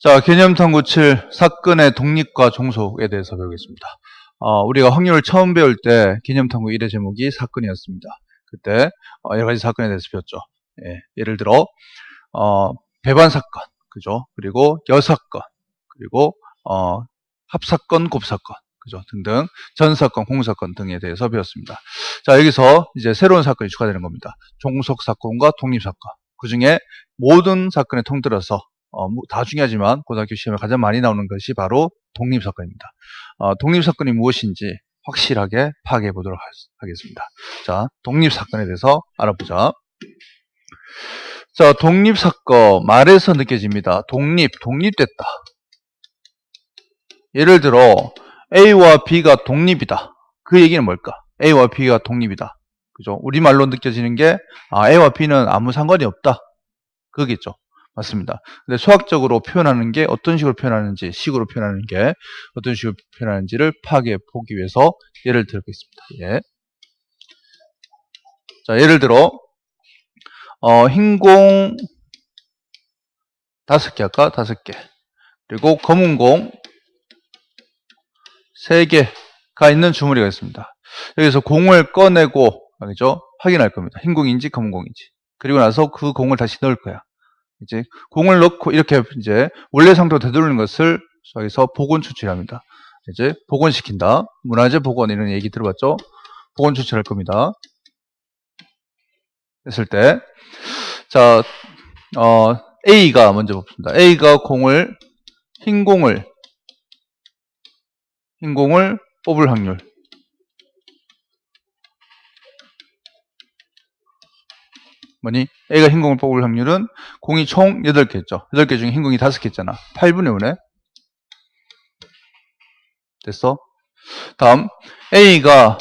자, 개념탐구 7 사건의 독립과 종속에 대해서 배우겠습니다. 우리가 확률을 처음 배울 때 개념탐구 1의 제목이 사건이었습니다. 그때 여러 가지 사건에 대해서 배웠죠. 예를 들어 배반 사건, 그죠? 그리고 여사건, 그리고 합사건, 곱사건, 그죠? 등등 전사건, 공사건 등에 대해서 배웠습니다. 자, 여기서 이제 새로운 사건이 추가되는 겁니다. 종속 사건과 독립 사건. 그 중에 모든 사건에 통틀어서 다 중요하지만 고등학교 시험에 가장 많이 나오는 것이 바로 독립사건입니다. 독립사건이 무엇인지 확실하게 파악해 보도록 하겠습니다. 자, 독립사건에 대해서 알아보자. 자, 독립사건 말에서 느껴집니다. 독립됐다. 예를 들어 A와 B가 독립이다. 그 얘기는 뭘까? A와 B가 독립이다. 그죠? 우리말로 느껴지는 게 A와 B는 아무 상관이 없다. 그거겠죠. 맞습니다. 근데 수학적으로 표현하는 게 어떤 식으로 표현하는지, 식으로 표현하는 게 어떤 식으로 표현하는지를 파악해 보기 위해서 예를 들겠습니다. 예. 자, 예를 들어 흰 공 5개 할까? 5개. 그리고 검은 공 3개가 있는 주머니가 있습니다. 여기서 공을 꺼내고 그죠? 확인할 겁니다. 흰 공인지 검은 공인지. 그리고 나서 그 공을 다시 넣을 거야. 이제 공을 넣고 이렇게 이제 원래 상태로 되돌리는 것을 여기서 복원 추출합니다. 이제 복원시킨다. 문화재 복원 이런 얘기 들어봤죠? 복원 추출할 겁니다. 했을 때, 자, A가 먼저 뽑습니다. A가 흰 공을 뽑을 확률. 뭐니? A가 흰 공을 뽑을 확률은 공이 총 8개였죠. 8개 중에 흰 공이 5개 있잖아. 8분의 5네. 됐어? 다음 A가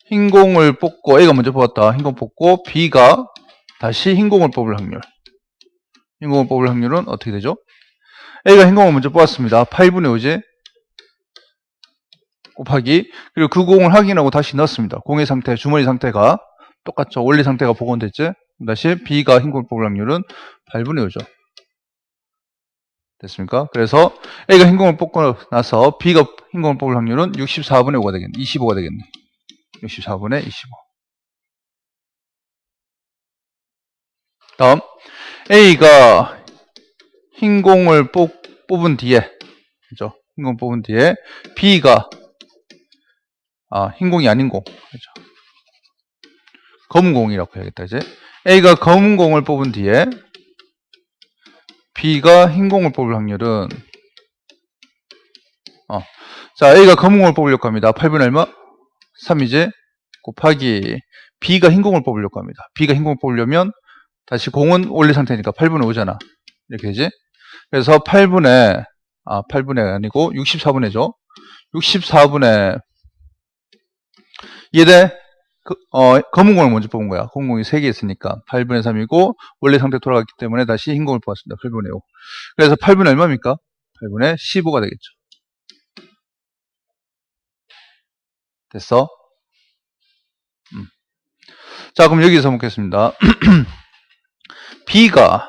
흰 공을 뽑고 A가 먼저 뽑았다. 흰 공 뽑고 B가 다시 흰 공을 뽑을 확률. 흰 공을 뽑을 확률은 어떻게 되죠? A가 흰 공을 먼저 뽑았습니다. 8분의 5지? 곱하기 그리고 그 공을 확인하고 다시 넣었습니다. 공의 상태, 주머니 상태가 똑같죠. 원래 상태가 복원됐지? 다시 B가 흰 공을 뽑을 확률은 8분의 5죠. 됐습니까? 그래서 A가 흰 공을 뽑고 나서 B가 흰 공을 뽑을 확률은 64분의 5가 되겠네. 25가 되겠네. 64분의 25. 다음 A가 흰 공을 뽑은 뒤에, 그죠? 흰 공 뽑은 뒤에 B가 흰 공이 아닌 공, 그죠? 검은 공이라고 해야겠다, 이제. A가 검은 공을 뽑은 뒤에 B가 흰 공을 뽑을 확률은 자, A가 검은 공을 뽑으려고 합니다. 8분의 얼마? 3이지? 곱하기 B가 흰 공을 뽑으려고 합니다. B가 흰 공을 뽑으려면 다시 공은 원래 상태니까 8분의 5잖아. 이렇게 되지? 그래서 8분의 아니고 64분의죠. 64분의 얘대 검은 공을 먼저 뽑은 거야. 검은 공이 3개 있으니까 8분의 3이고 원래 상태 돌아갔기 때문에 다시 흰 공을 뽑았습니다. 8분의 5. 그래서 8분의 얼마입니까? 8분의 15가 되겠죠. 됐어? 자, 그럼 여기서 먹겠습니다. B가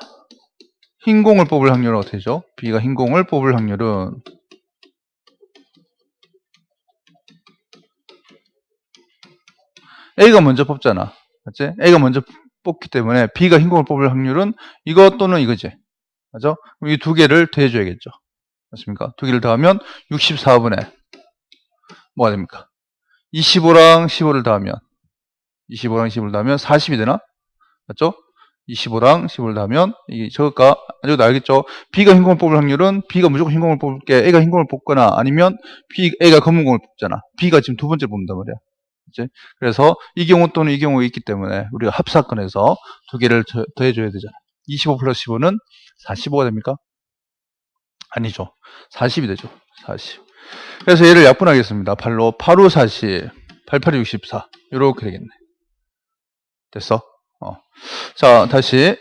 흰 공을 뽑을 확률은 어떻게 되죠? B가 흰 공을 뽑을 확률은 A가 먼저 뽑잖아. 맞지? A가 먼저 뽑기 때문에 B가 흰 공을 뽑을 확률은 이거 또는 이거지. 맞죠? 이 두 개를 더해줘야겠죠. 맞습니까? 두 개를 더하면 64분의 뭐가 됩니까? 25랑 15를 더하면 40이 되나? 맞죠? 25랑 15를 더하면 이게 저거가 아직도 알겠죠? B가 흰 공을 뽑을 확률은 B가 무조건 흰 공을 뽑을 게 A가 흰 공을 뽑거나 아니면 A가 검은 공을 뽑잖아. B가 지금 두 번째 뽑는단 말이야. 그치? 그래서 이 경우 또는 이 경우가 있기 때문에 우리가 합사건에서 두 개를 더해줘야 되잖아. 25 플러스 15는 45가 됩니까? 아니죠. 40이 되죠. 40. 그래서 얘를 약분하겠습니다. 8로 8, 5, 40, 8, 8, 64 이렇게 되겠네. 됐어? 자, 다시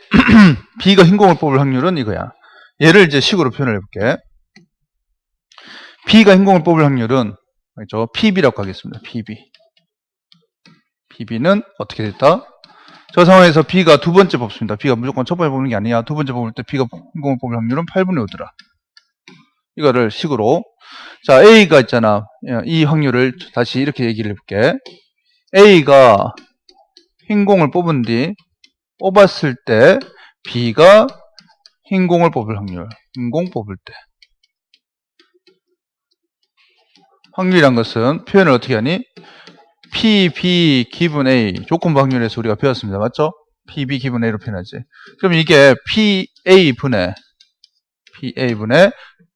B가 흰 공을 뽑을 확률은 이거야. 얘를 이제 식으로 표현을 해볼게. B가 흰 공을 뽑을 확률은 PB라고 하겠습니다. PB는 어떻게 됐다? 저 상황에서 B가 두 번째 뽑습니다. B가 무조건 첫 번째 뽑는 게 아니야. 두 번째 뽑을 때 B가 인공을 뽑을 확률은 8분의 5더라. 이거를 식으로. 자, A가 있잖아. 이 확률을 다시 이렇게 얘기를 해볼게. A가 흰공을 뽑은 뒤 뽑았을 때 B가 흰공을 뽑을 확률. 흰공 뽑을 때. 확률이란 것은 표현을 어떻게 하니? PB 기분 A 조건부 확률에서 우리가 배웠습니다. 맞죠? PB 기분 A로 표현하지. 그럼 이게 PA분의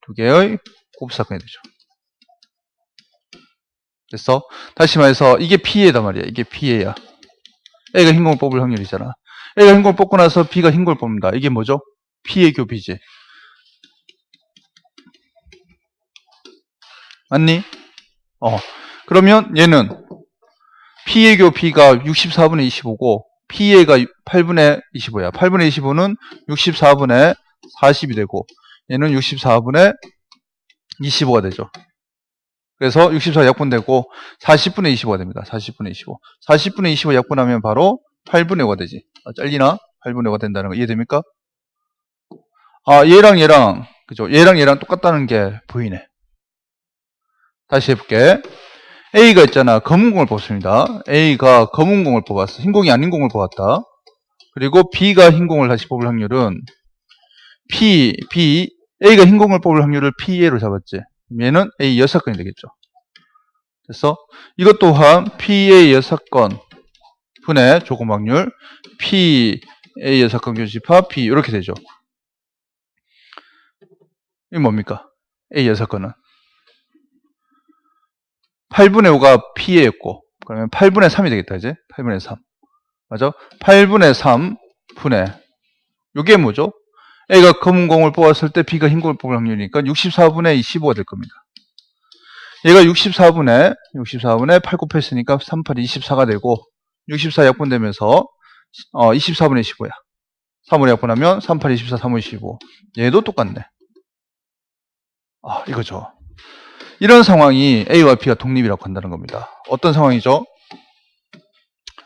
두 개의 곱사건이 되죠. 됐어? 다시 말해서 이게 PA다 말이야. 이게 PA야. A가 흰공을 뽑을 확률이잖아. A가 흰공을 뽑고 나서 B가 흰공을 뽑는다. 이게 뭐죠? P의 교 B지. 맞니? 그러면 얘는 P의 교 B가 64분의 25고 P의가 8분의 25야. 8분의 25는 64분의 40이 되고 얘는 64분의 25가 되죠. 그래서 64 약분되고 40분의 25가 됩니다. 40분의 25. 40분의 25 약분하면 바로 8분의 5가 되지. 잘리나? 8분의 5가 된다는 거 이해됩니까? 얘랑 그죠? 얘랑 똑같다는 게 보이네. 다시 해볼게. A가 있잖아. 검은공을 뽑습니다. A가 검은공을 뽑았어. 흰공이 아닌 공을 뽑았다. 그리고 B가 흰공을 다시 뽑을 확률은 A가 흰공을 뽑을 확률을 PA로 잡았지. 얘는 A 6건이 되겠죠. 됐어? 이것 또한 PA 6건 분의 조건 확률 PA 6건 교집합 P 이렇게 되죠. 이게 뭡니까? A 6건은 8분의 5가 P였고 그러면 8분의 3이 되겠다 이제 8분의 3 맞아? 8분의 3 분의 이게 뭐죠? A가 검은 공을 뽑았을 때 B가 흰 공을 뽑을 확률이니까 64분의 25가 될 겁니다. 얘가 64분의 8 곱했으니까 3, 8, 24가 되고 64 약분되면서 24분의 15야. 3으로 약분하면 3, 8, 24, 3, 5, 25. 얘도 똑같네. 이거죠. 이런 상황이 A와 B가 독립이라고 한다는 겁니다. 어떤 상황이죠?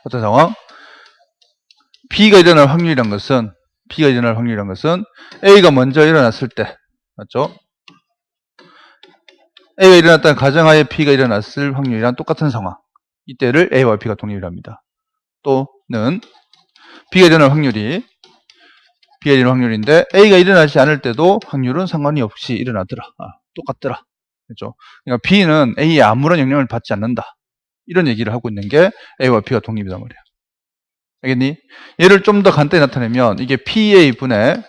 어떤 상황? B가 일어날 확률이란 것은 A가 먼저 일어났을 때 맞죠? A가 일어났다는 가정하에 B가 일어났을 확률이랑 똑같은 상황. 이때를 A와 B가 독립이랍니다. 또는 B가 일어날 확률인데 A가 일어나지 않을 때도 확률은 상관이 없이 일어나더라. 똑같더라. 그렇죠? 그러니까 B는 A에 아무런 영향을 받지 않는다. 이런 얘기를 하고 있는 게 A와 B가 독립이란 말이야. 알겠니? 얘를 좀 더 간단히 나타내면 이게 PA분의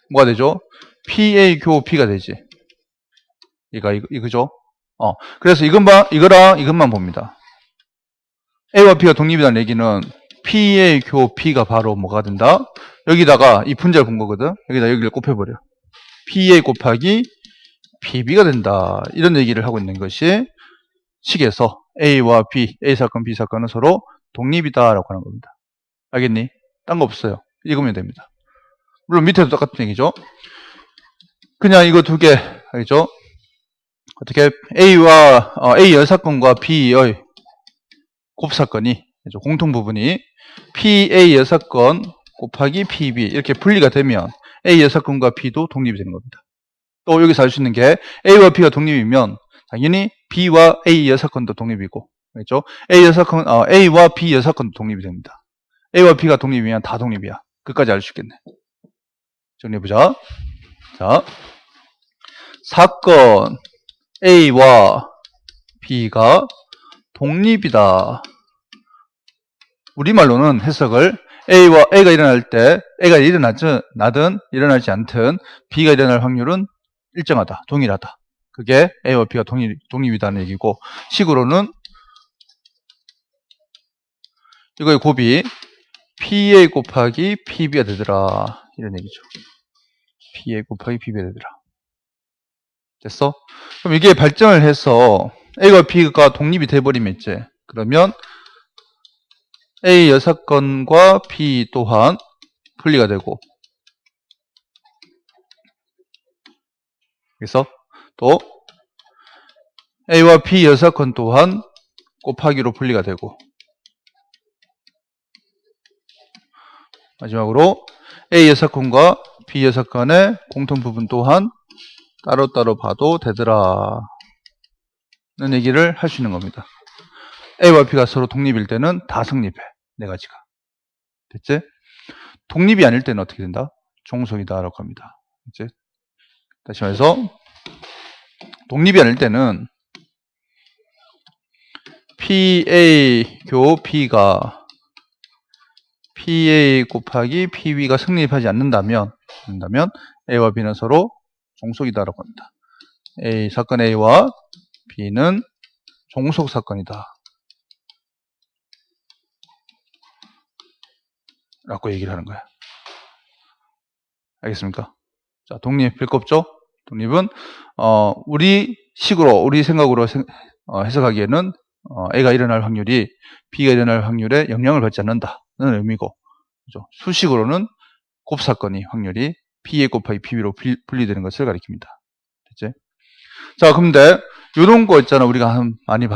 뭐가 되죠? PA 교 B가 되지. 이거죠? 그래서 이거랑 이것만 봅니다. A와 B가 독립이라는 얘기는 P의 교 B가 바로 뭐가 된다? 여기다가 이 분자를 본 거거든? 여기를 곱해버려. PA 곱하기 PB가 된다. 이런 얘기를 하고 있는 것이 식에서 A와 B, A 사건, B 사건은 서로 독립이다라고 하는 겁니다. 알겠니? 딴 거 없어요. 읽으면 됩니다. 물론 밑에도 똑같은 얘기죠. 그냥 이거 두 개, 알겠죠? 어떻게 A 여사건과 B의 곱사건이 공통 부분이 PA 여사건 곱하기 PB 이렇게 분리가 되면 A 여사건과 B도 독립이 되는 겁니다. 또 여기서 알 수 있는 게 A와 B가 독립이면 당연히 B와 A 여사건도 독립이고 그렇죠? A와 B 여사건도 독립이 됩니다. A와 B가 독립이면 다 독립이야. 끝까지 알 수 있겠네. 정리해보자. 자, 사건 A와 B가 독립이다. 우리말로는 해석을 A가 일어날 때 A가 일어나든 일어나지 않든 B가 일어날 확률은 일정하다. 동일하다. 그게 A와 B가 독립이다는 얘기고 식으로는 이거의 곱이 PA 곱하기 PB가 되더라. 이런 얘기죠. PA 곱하기 PB가 되더라. 됐어? 그럼 이게 발전을 해서 A와 B가 독립이 돼버리면 있지. 그러면 A 여사건과 B 또한 분리가 되고 그래서 또 A와 B 여사건 또한 곱하기로 분리가 되고 마지막으로 A의 사건과 B의 사건의 공통 부분 또한 따로따로 봐도 되더라 는 얘기를 할 수 있는 겁니다. A와 B가 서로 독립일 때는 다 성립해. 네 가지가. 됐지? 독립이 아닐 때는 어떻게 된다? 종속이다 라고 합니다. 됐지? 다시 말해서 독립이 아닐 때는 PA 교 B가 PA 곱하기 PB가 성립하지 않는다면 A와 B는 서로 종속이다 라고 합니다. 사건 A와 B는 종속 사건이다 라고 얘기를 하는 거야. 알겠습니까? 자, 독립 별거 없죠? 독립은 우리 생각으로 해석하기에는 A가 일어날 확률이 B가 일어날 확률에 영향을 받지 않는다는 의미고, 그죠? 수식으로는 곱사건이 확률이 PA 곱하기 PB로 분리되는 것을 가리킵니다. 됐지? 자, 근데 요런 거 있잖아. 우리가 많이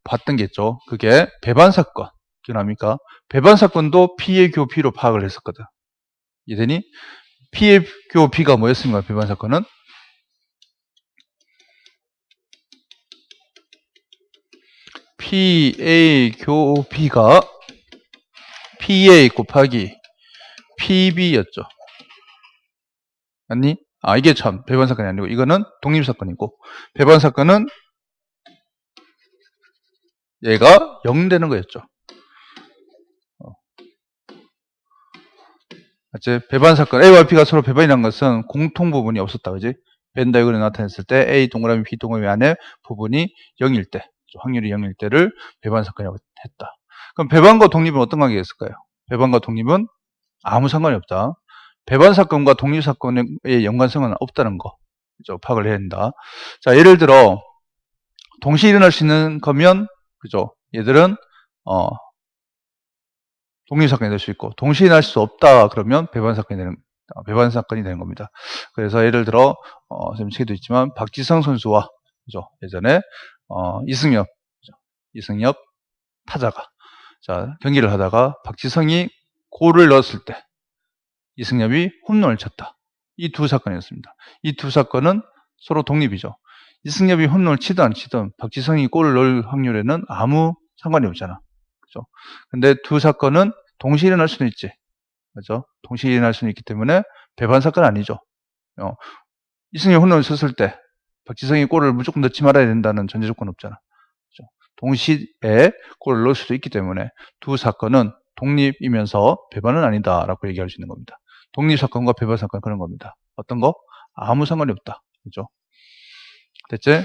봤던 게 있죠. 그게 배반사건. 기억납니까? 배반사건도 P의 교 B로 파악을 했었거든. 이해되니? P의 교 B가 뭐였습니까? 배반사건은? PA 교 B가 PA 곱하기 PB였죠. 맞니? 이게 참 배반사건이 아니고 이거는 독립사건이고, 배반사건은 얘가 0 되는 거였죠. 맞지? 배반사건 A와 B가 서로 배반이라는 것은 공통 부분이 없었다. 그지? 벤 다이어그램을 나타냈을 때 A 동그라미 B 동그라미 안에 부분이 0일 때, 확률이 0일 때를 배반사건이라고 했다. 그럼 배반과 독립은 어떤 관계가 있을까요? 배반과 독립은 아무 상관이 없다. 배반사건과 독립사건의 연관성은 없다는 거, 그죠? 파악을 해야 된다. 자, 예를 들어 동시에 일어날 수 있는 거면, 그죠? 얘들은 독립사건이 될 수 있고, 동시에 일어날 수 없다 그러면 배반사건이 되는 겁니다. 그래서 예를 들어 선생님 책에도 있지만 박지성 선수와, 그죠? 예전에 이승엽 타자가, 자, 경기를 하다가 박지성이 골을 넣었을 때 이승엽이 홈런을 쳤다. 이 두 사건이었습니다. 이 두 사건은 서로 독립이죠. 이승엽이 홈런을 치든 안 치든 박지성이 골을 넣을 확률에는 아무 상관이 없잖아. 그죠? 근데 두 사건은 동시에 일어날 수는 있지. 그죠? 동시에 일어날 수는 있기 때문에 배반 사건은 아니죠. 이승엽이 홈런을 쳤을 때 박지성이 골을 무조건 넣지 말아야 된다는 전제 조건 없잖아. 그죠? 동시에 골을 넣을 수도 있기 때문에 두 사건은 독립이면서 배반은 아니다라고 얘기할 수 있는 겁니다. 독립사건과 배반사건 그런 겁니다. 어떤 거? 아무 상관이 없다. 그죠? 됐지?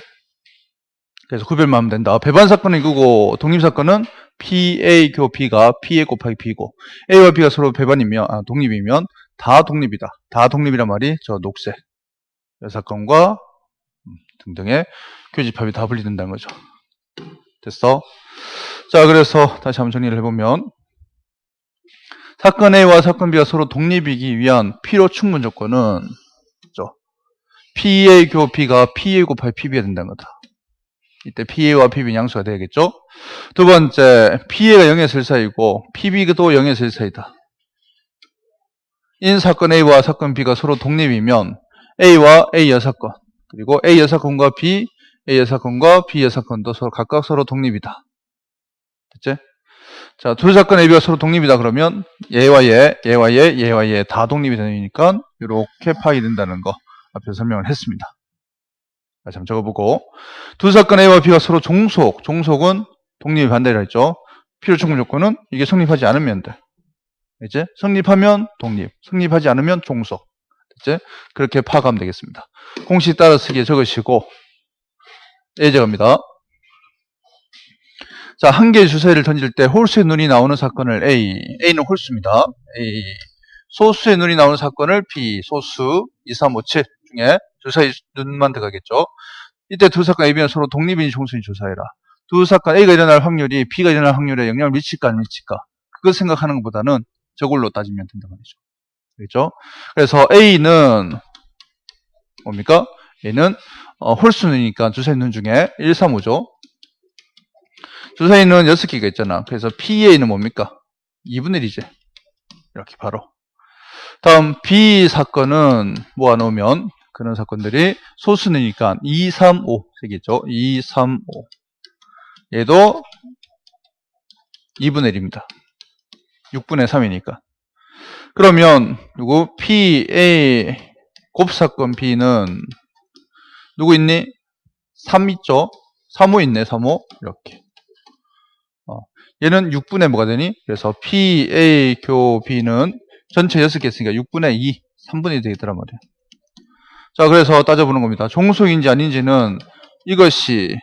그래서 구별만 하면 된다. 배반사건은 이거고, 독립사건은 PA 교 B가 PA 곱하기 B고, A와 B가 서로 배반이면, 독립이면 다 독립이다. 다 독립이란 말이 저 녹색 사건과 등등의 교집합이 다 분리된다는 거죠. 됐어? 자, 그래서 다시 한번 정리를 해보면, 사건 A와 사건 B가 서로 독립이기 위한 필요 충분 조건은, 그죠? PA 교 B가 PA 곱하기 PB가 된다는 거다. 이때 PA와 PB는 양수가 되겠죠? 두 번째, PA가 0에서 1 사이고 PB도 0에서 1 사이다. 인 사건 A와 사건 B가 서로 독립이면 A와 A 여사건, 그리고 A 여사건과 B, A 여사건과 B 여사건도 각각 서로 독립이다. 됐지? 자, 두 사건 A, B가 서로 독립이다 그러면 얘와 얘 다 독립이 되니까 이렇게 파악이 된다는 거 앞에서 설명을 했습니다. 다시 한번 적어보고, 두 사건 A와 B가 서로 종속은 독립이 반대라 했죠. 필요 충분 조건은 이게 성립하지 않으면 돼. 이제 성립하면 독립, 성립하지 않으면 종속. 이제 그렇게 파악하면 되겠습니다. 공식 따라 쓰기에 적으시고 예제입니다. 자, 한 개의 주사위를 던질 때 홀수의 눈이 나오는 사건을 A는 홀수입니다. A. 소수의 눈이 나오는 사건을 B, 소수 2, 3, 5, 7 중에 주사위 눈만 들어가겠죠. 이때 두 사건 A, B는 서로 독립인지 종속인지 조사해라. 두 사건 A가 일어날 확률이 B가 일어날 확률에 영향을 미칠까 안 미칠까, 그걸 생각하는 것보다는 저걸로 따지면 된단 말이죠. 그렇죠? 그래서 A는 뭡니까? A는 홀수니까 주사위 눈 중에 1, 3, 5죠. 주사위는 6개가 있잖아. 그래서 PA는 뭡니까? 2분의 1이지. 이렇게 바로 다음 B 사건은 모아놓으면 그런 사건들이 소수니까 2, 3, 5 되겠죠. 2, 3, 5 얘도 2분의 1입니다. 6분의 3이니까. 그러면 누구 PA 곱사건 B는 누구 있니? 3 있죠? 3호 있네. 3호 이렇게. 얘는 6분의 뭐가 되니? 그래서 PA 교 B는 전체 6개 있으니까 6분의 2, 3분의 2 되겠더란 말이에요. 자, 그래서 따져보는 겁니다. 종속인지 아닌지는 이것이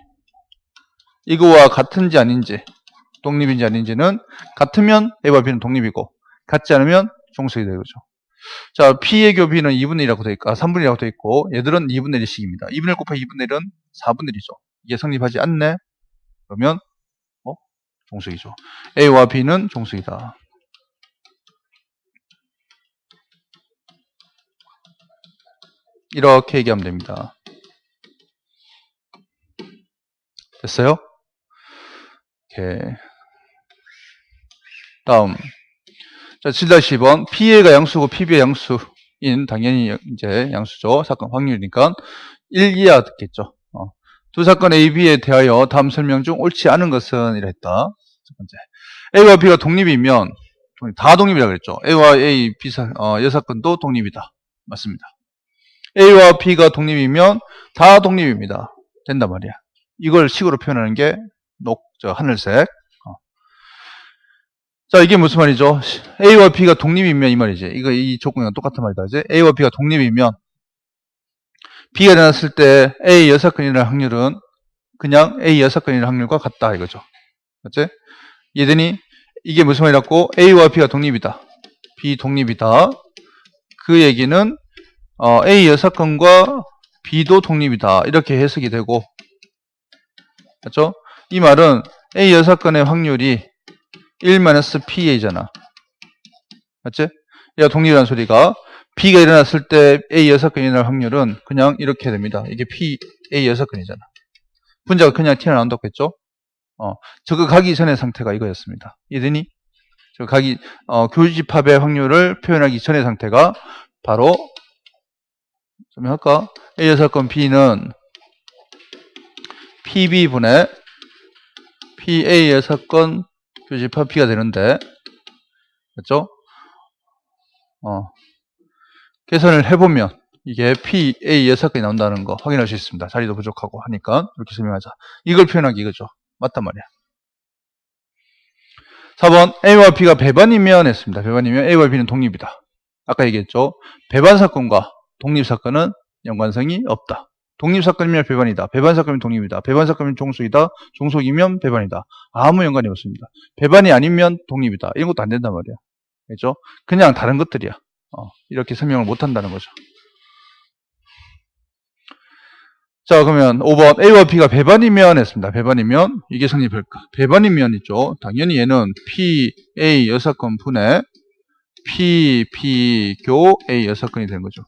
이거와 같은지 아닌지, 독립인지 아닌지는 같으면 A와 B는 독립이고 같지 않으면 종속이 되죠. 자, P의 교 B는 2분의 1이라고 되어 있고, 3분의 1이라고 되어 있고, 얘들은 2분의 1씩입니다. 2분의 1 곱하기 2분의 1은 4분의 1이죠. 이게 성립하지 않네? 그러면 종속이죠. A와 B는 종속이다. 이렇게 얘기하면 됩니다. 됐어요? 오케이. 다음. 자, 7-2번. PA가 양수고 PB가 양수인, 당연히 이제 양수죠. 사건 확률이니까 1 이하 듣겠죠. 두 사건 A, B에 대하여 다음 설명 중 옳지 않은 것은 이랬다. 첫 번째. A와 B가 독립이면, 다 독립이라고 그랬죠. A와 A, B 여사건도 독립이다. 맞습니다. A와 B가 독립이면 다 독립입니다. 된단 말이야. 이걸 식으로 표현하는 게 하늘색. 자, 이게 무슨 말이죠? A와 B가 독립이면 이 말이지. 이 조건이랑 똑같은 말이다. 이제 A와 B가 독립이면 B가 일어났을 때 A 여사건이 일어날 확률은 그냥 A 여사건이 일어날 확률과 같다 이거죠. 맞지? 얘들이 이게 무슨 말이라고? A와 B가 독립이다. B 독립이다. 그 얘기는 A 여사건과 B도 독립이다. 이렇게 해석이 되고, 맞죠? 이 말은 A 여사건의 확률이 1-PA잖아. 맞지? 얘가 독립이라는 소리가 B가 일어났을 때 A 여사건이 일어날 확률은 그냥 이렇게 됩니다. 이게 A 여사건이잖아. 분자가 그냥 튀어나온다고 했죠? 저거 가기 전의 상태가 이거였습니다. 이해되니? 저 교집합의 확률을 표현하기 전의 상태가 바로 좀 할까? A 여사건 B는 PB분의 PA 여사건 교집합 B가 되는데, 맞죠? 계산을 해보면 이게 PA 여사건이 나온다는 거 확인할 수 있습니다. 자리도 부족하고 하니까 이렇게 설명하자. 이걸 표현하기 이거죠. 맞단 말이야. 4번 A와 B가 배반이면 했습니다. 배반이면 A와 B는 독립이다. 아까 얘기했죠. 배반사건과 독립사건은 연관성이 없다. 독립사건이면 배반이다. 배반사건이면 독립이다. 배반사건이면 종속이다. 종속이면 배반이다. 아무 연관이 없습니다. 배반이 아니면 독립이다. 이런 것도 안 된단 말이야. 그렇죠? 그냥 다른 것들이야. 이렇게 설명을 못 한다는 거죠. 자, 그러면 5번 A와 B가 배반이면 했습니다. 배반이면 이게 성립할까? 배반이면 있죠. 당연히 얘는 PA 여사건 분의 PP 교 A 여사건이 되는 거죠.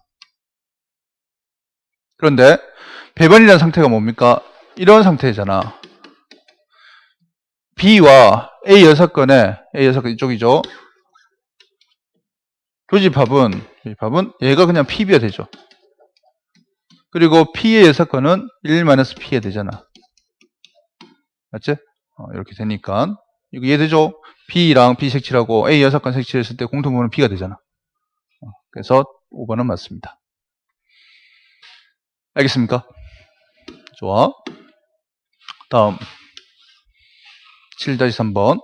그런데 배반이라는 상태가 뭡니까? 이런 상태잖아. B와 A 여사건 이쪽이죠. 교집합은 얘가 그냥 PB가 되죠. 그리고 P의 여사건은 1-P가 되잖아. 맞지? 이렇게 되니까 이거 이해되죠? B랑 B 색칠하고 A 여사건 색칠했을 때 공통분모는 B가 되잖아. 그래서 5번은 맞습니다. 알겠습니까? 좋아. 다음 7-3번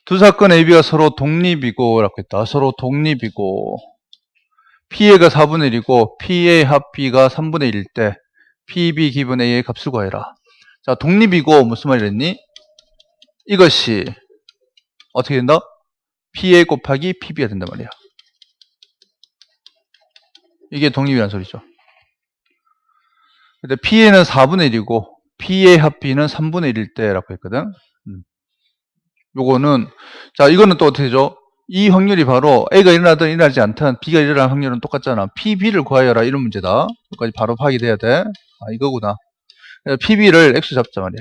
두 사건 AB가 서로 독립이고 라고 했다. 서로 독립이고 PA가 4분의 1이고 PA 합 B가 3분의 1일 때 PB 기분 A의 값을 구하여라. 자, 독립이고 무슨 말이랬니? 이것이 어떻게 된다? PA 곱하기 PB가 된단 말이야. 이게 독립이라는 소리죠. 근데 PA는 4분의 1이고 PA 합 B는 3분의 1일 때라고 했거든. 요거는 자, 이거는 또 어떻게 되죠? 이 확률이 바로 A가 일어나든 일어나지 않든 B가 일어날 확률은 똑같잖아. PB를 구하여라 이런 문제다. 여기까지 바로 파악이 돼야 돼. 이거구나. PB를 X 잡자 말이야.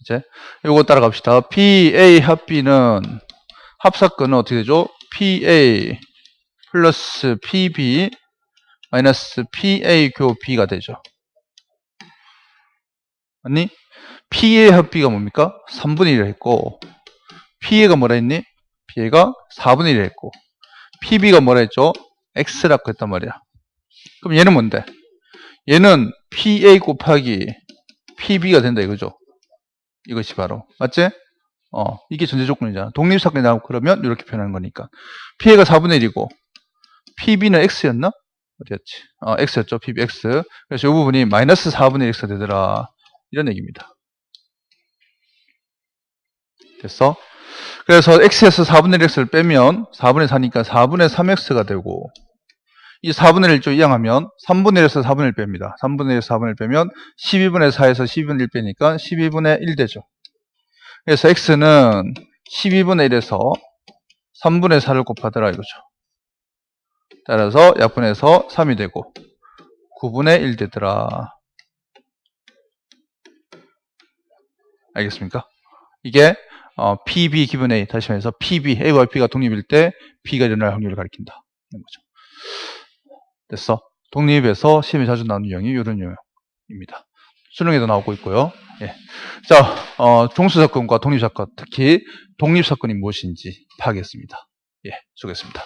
이제 요거 따라갑시다. PA 합 B는 합사건은 어떻게 되죠? PA 플러스 PB 마이너스 PA 교 B가 되죠. 아니? PA 합 B가 뭡니까? 3분의 1을 했고, PA가 뭐라 했니? PA가 4분의 1을 했고, PB가 뭐라 했죠? X라고 했단 말이야. 그럼 얘는 뭔데? 얘는 PA 곱하기 PB가 된다 이거죠. 이것이 바로. 맞지? 이게 전제 조건이잖아. 독립사건이 나오고 그러면 이렇게 표현하는 거니까. PA가 4분의 1이고, PB는 X였나? 어디였지? X였죠. PB X. 그래서 이 부분이 마이너스 4분의 1X가 되더라. 이런 얘기입니다. 됐어? 그래서 X에서 4분의 1X를 빼면 4분의 4니까 4분의 3X가 되고, 이 4분의 1 쪽 이항하면 3분의 1에서 4분의 1 뺍니다. 3분의 1에서 4분의 1 빼면 12분의 4에서 12분의 1 빼니까 12분의 1 되죠. 그래서 X는 12분의 1에서 3분의 4를 곱하더라 이거죠. 따라서 약분해서 3이 되고 9분의 1 되더라. 알겠습니까? 이게 PB 기분 A, 다시 말해서 PB, A와 B가 독립일 때 B가 일어날 확률을 가리킨다. 이런 거죠. 됐어. 독립에서 시험에 자주 나오는 유형이 이런 유형입니다. 수능에도 나오고 있고요. 예. 자, 종수사건과 독립사건, 특히 독립사건이 무엇인지 파악했습니다. 예, 수고했습니다.